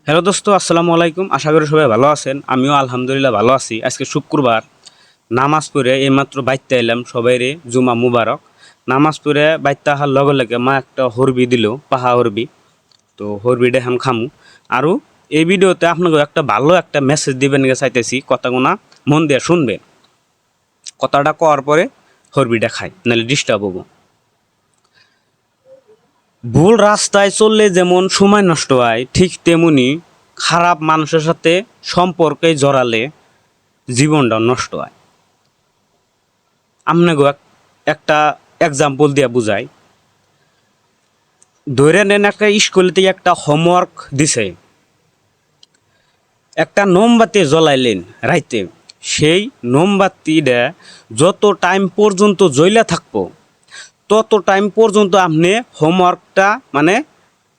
Hello দোস্ত, আসসালামু আলাইকুম। আশা করি সবাই ভালো আছেন। আমিও আলহামদুলিল্লাহ ভালো আছি। আজকে শুক্রবার, নামাজ পড়ে এইমাত্র বাইতে এলাম। সবাইরে জুমা মুবারক। নামাজ পড়ে বাইতে আসার লগে লগে মা একটা হরবি দিল, পাহা হরবি। তো হরবিটা হাম খামু। আৰু এই ভিডিওতে আপনাকে একটা ভালো একটা মেসেজ দিবেন চাইতেছি। কথাগুনা মন দিয়ে শুনবেন। কথাটা কওয়ার পরে হরবিটা খাই, নাহলে ডিস্টার্ব হবো। ভুল রাস্তায় চললে যেমন সময় নষ্ট হয়, ঠিক তেমনি খারাপ মানুষের সাথে সম্পর্কে জড়ালে জীবনটা নষ্ট হয়। আপনাকে একটা এক্সাম্পল দিয়ে বুঝাই। ধরে নেন একটা স্কুল থেকে একটা হোমওয়ার্ক দিছে, একটা মোমবাতি জ্বলাইলেন রাইতে। সেই মোমবাতিটা যত টাইম পর্যন্ত জ্বলা থাকবো তত টাইম পর্যন্ত আপনি হোমওয়ার্কটা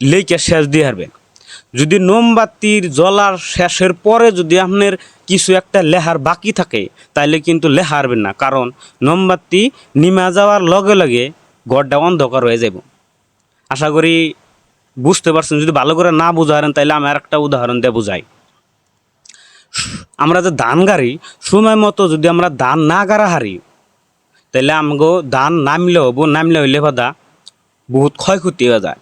লেখা শেষ দিয়ে হারবেন। যদি মোমবাতির জ্বলার শেষের পরে যদি আপনার কিছু একটা লেহার বাকি থাকে, তাইলে কিন্তু লেখা হারবেন না, কারণ মোমবাতি নিমা যাওয়ার লগে লগে ঘরটা অন্ধকার হয়ে যাব। আশা করি বুঝতে পারছেন। যদি ভালো করে না বুঝারেন তাইলে আমি আর একটা উদাহরণ দিয়ে বুঝাই। আমরা যে ধান গাড়ি, সময় মতো যদি আমরা ধান না গাড়া হারি, তাহলে আমগো ধান নামলে হবো, নামলে হইলে ভাদা বহুত ক্ষয়ক্ষতি হয়ে যায়।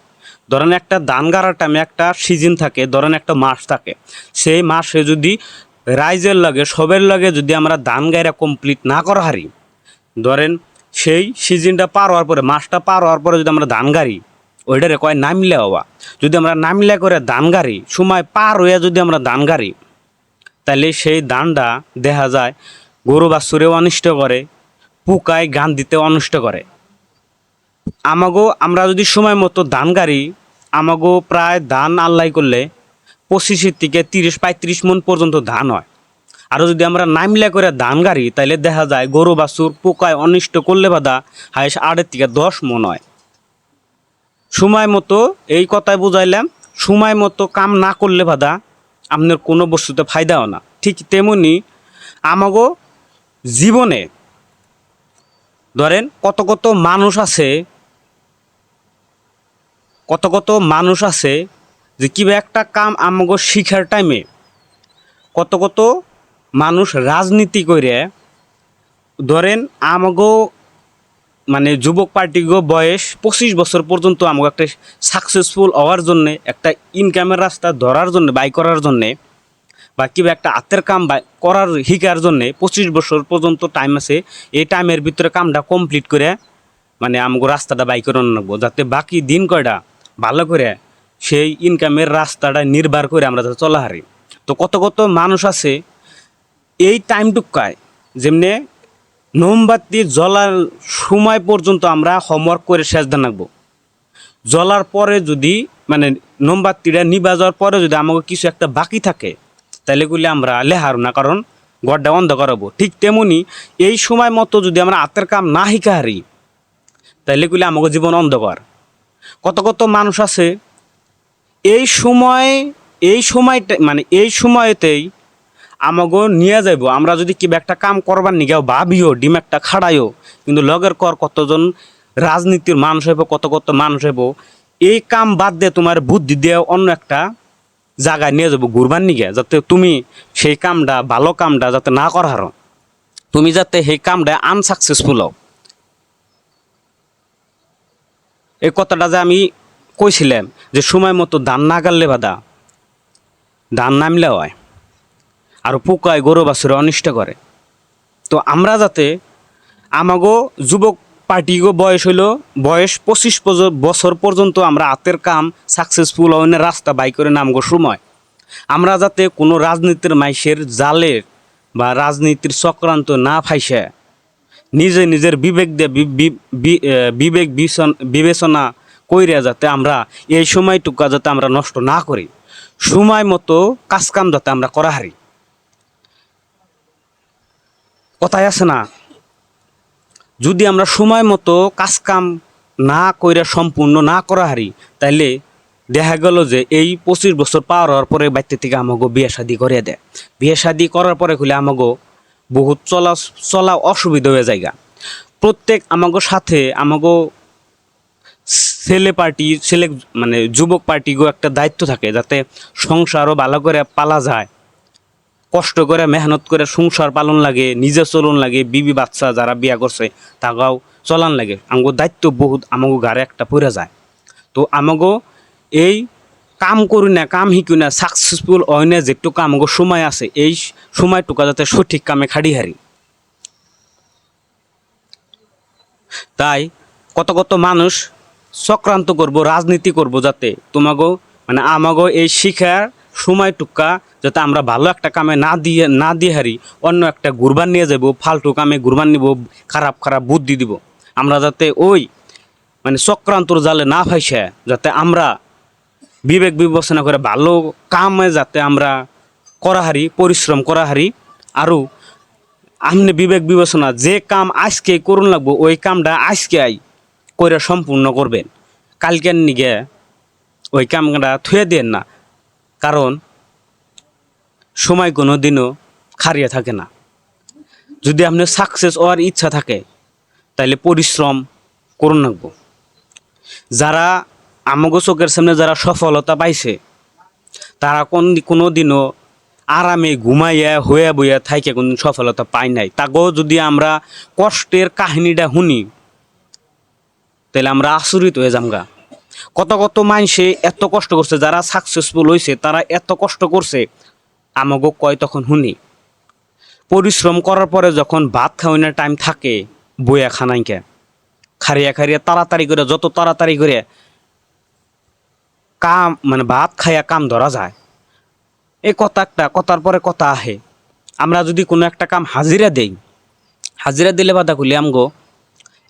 ধরেন একটা ধান গাড়ার টাইমে একটা সিজন থাকে, ধরেন একটা মাস থাকে। সেই মাসে যদি রাইজের লগে সবের লগে যদি আমরা ধান গাইরা কমপ্লিট না করা হারি, ধরেন সেই সিজনটা পার হওয়ার পরে, মাসটা পার হওয়ার পরে যদি আমরা ধান গাড়ি, ওইটারে কয় নামলে হওয়া। যদি আমরা নামলে করে ধান গাড়ি, সময় পার হইয়া যদি আমরা ধান গাড়ি, তাহলে সেই ধানটা দেখা যায় গরু বাছুরেও অনিষ্ট করে, পোকায় গান দিতে অনিষ্ট করে। আমরা যদি সময় মতো ধান গাড়ি, প্রায় ধান আল্লাই করলে 25 থেকে 30-35 মন পর্যন্ত ধান হয়। আরও যদি আমরা নামলে করে ধান গাড়ি, তাহলে দেখা যায় গরু বাছুর পোকায় অনিষ্ট করলে বাদা হাইস 8 থেকে 10 মন হয়। সময় মতো এই কথাই বুঝাইলাম, সময় মতো কাম না করলে বাদা আপনার কোনো বস্তুতে ফায়দাও না। ঠিক তেমনি আমাগো জীবনে ধরেন কত কত মানুষ আছে যে কিবা একটা কাম আমাগো শিখার টাইমে কত কত মানুষ রাজনীতি করে। ধরেন আমাগো যুবক পার্টিগো বয়স 25 বছর পর্যন্ত আমাকে একটা সাকসেসফুল হওয়ার জন্যে, একটা ইনকামের রাস্তা ধরার জন্য, বাই করার জন্যে, বা কিবা একটা হাতের কাম করার শিকার জন্যে 25 বছর পর্যন্ত টাইম আছে। এই টাইমের ভিতরে কামটা কমপ্লিট করে আমাকে রাস্তাটা বাই করে রাখবো, যাতে বাকি দিন কয়টা ভালো করে সেই ইনকামের রাস্তাটা নির্ভর করে আমরা যাতে চলা হারি। তো কত কত মানুষ আছে এই টাইমটুকায়, যেমনি মোমবাতি জ্বলার সময় পর্যন্ত আমরা হোমওয়ার্ক করে শেষ দেন রাখবো। জ্বলার পরে যদি মোমবাতিটা নিবা যাওয়ার পরে যদি আমাকে কিছু একটা বাকি থাকে, তাহলে গুলি আমরা লেহার না, কারণ ঘরটা অন্ধকার হবো। ঠিক তেমনি এই সময় মতো যদি আমরা হাতের কাম না শিখা হারি, তাহলে গুলি আমাকে জীবন অন্ধকার। কত কত মানুষ আছে এই সময়তেই আমাগো নিয়ে যাইব। আমরা যদি কিবা একটা কাম করবার নিগাও ভাবিও, ডিম একটা খাড়াইও, কিন্তু লগের কর কতজন রাজনীতির মানুষ হইব, কত কত মানুষ হইব এই কাম বাদ দিয়ে তোমার বুদ্ধি দিয়ে অন্য একটা জায়গায় নিয়ে যাবো ঘুরবার নিগে, যাতে তুমি সেই কামটা, ভালো কামটা যাতে না করার, তুমি যাতে সেই কামটা আনসাকসেসফুল হও। এই কথাটা যে আমি কইছিলাম যে সময় মতো ধান না গাড়লে বাদা ধান নামলে হয়, আর পোকায় গরু বাছুরে অনিষ্ট করে। তো আমরা যাতে আমাগো যুবক পার্টিগো বয়স 25 বছর পর্যন্ত আমরা হাতের কাম সাকসেসফুল হওয়ার রাস্তা বাই করে নামগো সময়, আমরা যাতে কোনো রাজনীতির মাইসের জালের বা রাজনীতির চক্রান্ত না ফাইসে নিজের বিবেক দিয়ে বিবেচনা কইরা যাতে আমরা এই সময়টুকু যাতে আমরা নষ্ট না করি, সময় মতো কাজকাম যাতে আমরা করা হারি। কথায় আছে না, যদি আমরা সময় মতো কাজকাম না কইরা সম্পূর্ণ না করা হারি, তাইলে দেখা গেল যে এই 25 বছর পার হওয়ার পরে বাড়িতে থেকে আমাকে বিয়ে শাদি করে দেয়। বিয়ে শাদি করার পরে খুলে আমাকে বহুত চলা অসুবিধা হয়ে যায়। প্রত্যেক আমাকে সাথে আমাকে ছেলে মানে যুবক পার্টিগো একটা দায়িত্ব থাকে যাতে সংসারও ভালো করে পালা যায়, কষ্ট করে মেহনত করে সংসার পালন লাগে, নিজে চলন লাগে, বিবি বাচ্চা যারা বিয়া করছে তাগাও চলান লাগে। আমগো দায়িত্ব বহুত আমাগো ঘরে একটা পড়ে যায়। তো আমাগো এই কাম করি না, কাম শিকি না, সাকসেসফুল হয় না যেটুকু আমাগো সময় আছে, এই সময়টুকু যাতে সঠিক কামে খাড়ি হারি। তাই কত কত মানুষ চক্রান্ত করব, রাজনীতি করব যাতে তোমাগো মানে আমাগো এই শিখার সময়টুকা যাতে আমরা ভালো একটা কামে না দিয়ে হারি, অন্য একটা গুরবান নিয়ে যাব, ফালতু কামে গুরবান নিব, খারাপ খারাপ বুদ্ধি দিব। আমরা যাতে ওই মানে চক্রান্তর জালে না ফাইসে যাতে আমরা বিবেক বিবেচনা করে ভালো কামে যাতে আমরা করা হারি, পরিশ্রম করা হারি। আরও আমনে বিবেক বিবেচনা যে কাম আজকে করুন লাগবো ওই কামটা আজকে করে সম্পূর্ণ করবেন, কালকের নিগে ওই কামটা থুয়ে দেন না। কারণ সময় কোনো দিনও খারিয়ে থাকে না। যদি আপনি সাকসেস হওয়ার ইচ্ছা থাকে তাহলে পরিশ্রম করুন লাগবো। যারা আমাগো চোখের সামনে যারা সফলতা পাইছে তারা কোনো দিনও আরামে ঘুমাইয়া হইয়া বইয়া থাইকে কোনদিন সফলতা পাই নাই। তাকেও যদি আমরা কষ্টের কাহিনীটা শুনি তাহলে আমরা আচরিত হয়ে যামগা। কত কত মানুষে এত কষ্ট করছে, যারা সাকসেসফুল হয়েছে তারা এত কষ্ট করছে, আমাগো কয় তখন শুনি। পরিশ্রম করার পরে যখন ভাত খাওয়ানোর টাইম থাকে বইয়া খানাইকে খারিয়া খারিয়া তাড়াতাড়ি করে, যত তাড়াতাড়ি করে কাম মানে ভাত খাইয়া কাম ধরা যায়, এই কথার পরে কথা আহে। আমরা যদি কোনো একটা কাম হাজিরা দেই, হাজিরা দিলে বাধা করলে আমগো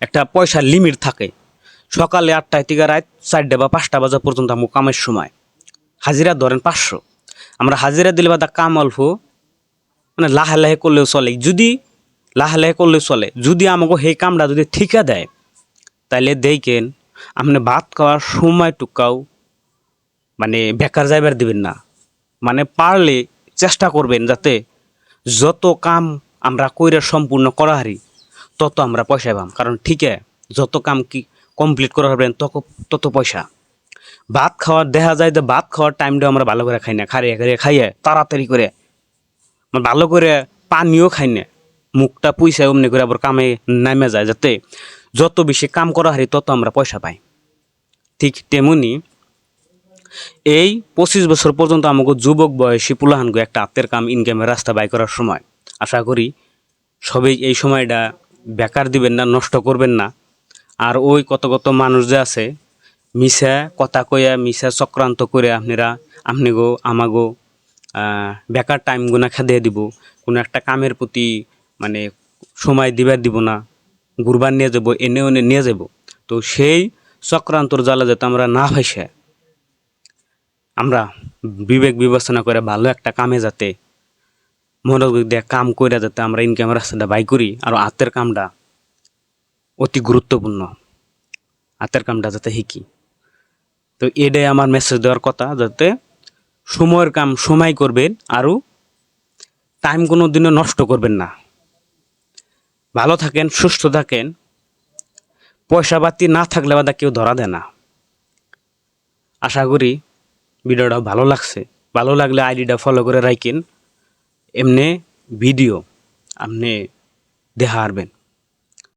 একটা পয়সার লিমিট থাকে। সকালে 8টায় থেকে রাত 4টে বা 5টা বাজা পর্যন্ত আমগো কামের সময়। হাজিরা ধরেন 500, আমরা হাজিরা দিলে বাধা কাম অল্প, মানে লাহে লাহে করলেও চলে। যদি লাহে লাহে করলেও চলে, যদি আমাকে সেই কামটা যদি ঠিকা দেয় তাহলে দেখেন আপনি ভাত খাওয়ার সময়টুকাও মানে বেকার যাইবার দিবেন না। মানে পারলে চেষ্টা করবেন যাতে যত কাম আমরা কইরা সম্পূর্ণ করা হারি তত আমরা পয়সা পাম। কারণ ঠিকই যত কাম কি কমপ্লিট করা হবেন তত পয়সা। ভাত খাওয়ার দেখা যায় যে ভাত খাওয়ার টাইমটা আমরা ভালো করে খাই না, খারিয়ে খাইয়ে তাড়াতাড়ি করে ভালো করে পানিও খাই না, মুখটা পুইসা অমনি করে আবার কামে নামে যায়, যাতে যত বেশি কাম করা হারি তত আমরা পয়সা পাই। ঠিক তেমনি এই 25 বছর পর্যন্ত আমাকে যুবক বয়সী পুলাহানগো একটা হাতের কাম ইনকামের রাস্তা বাই করার সময়। আশা করি সবাই এই সময়টা বেকার দিবেন না, নষ্ট করবেন না। আর ওই কত কত মানুষ যে আছে মিশা কথা কইয়া মিশা চক্রান্ত করে আপনিগো আমাগো বেকার টাইমগুনা খেদিয়ে দিব, কোনো একটা কামের প্রতি মানে সময় দিব না, গুরবান নিয়ে যাব, এনে ওনে নিয়ে যাব। তো সেই চক্রান্তর জ্বালা যাতে আমরা না ফাইসে আমরা বিবেক বিবেচনা করে ভালো একটা কামে যাতে মনোযোগ দিয়ে কাম করে যাতে আমরা ইনকামের রাস্তাটা বাই করি। আর হাতের কামটা অতি গুরুত্বপূর্ণ, হাতের কামটা যাতে শিখি। তো এটাই আমার মেসেজ দেওয়ার কথা, যাতে সময়ের কাম সময় করবেন, আরও টাইম কোনো দিনও নষ্ট করবেন না। ভালো থাকেন, সুস্থ থাকেন। পয়সা পাতি না থাকলে বাদা কেউ ধরা দেয় না। আশা করি ভিডিওটা ভালো লাগছে। ভালো লাগলে আইডিটা ফলো করে রাখেন, এমনি ভিডিও আপনি দেখা পারবেন।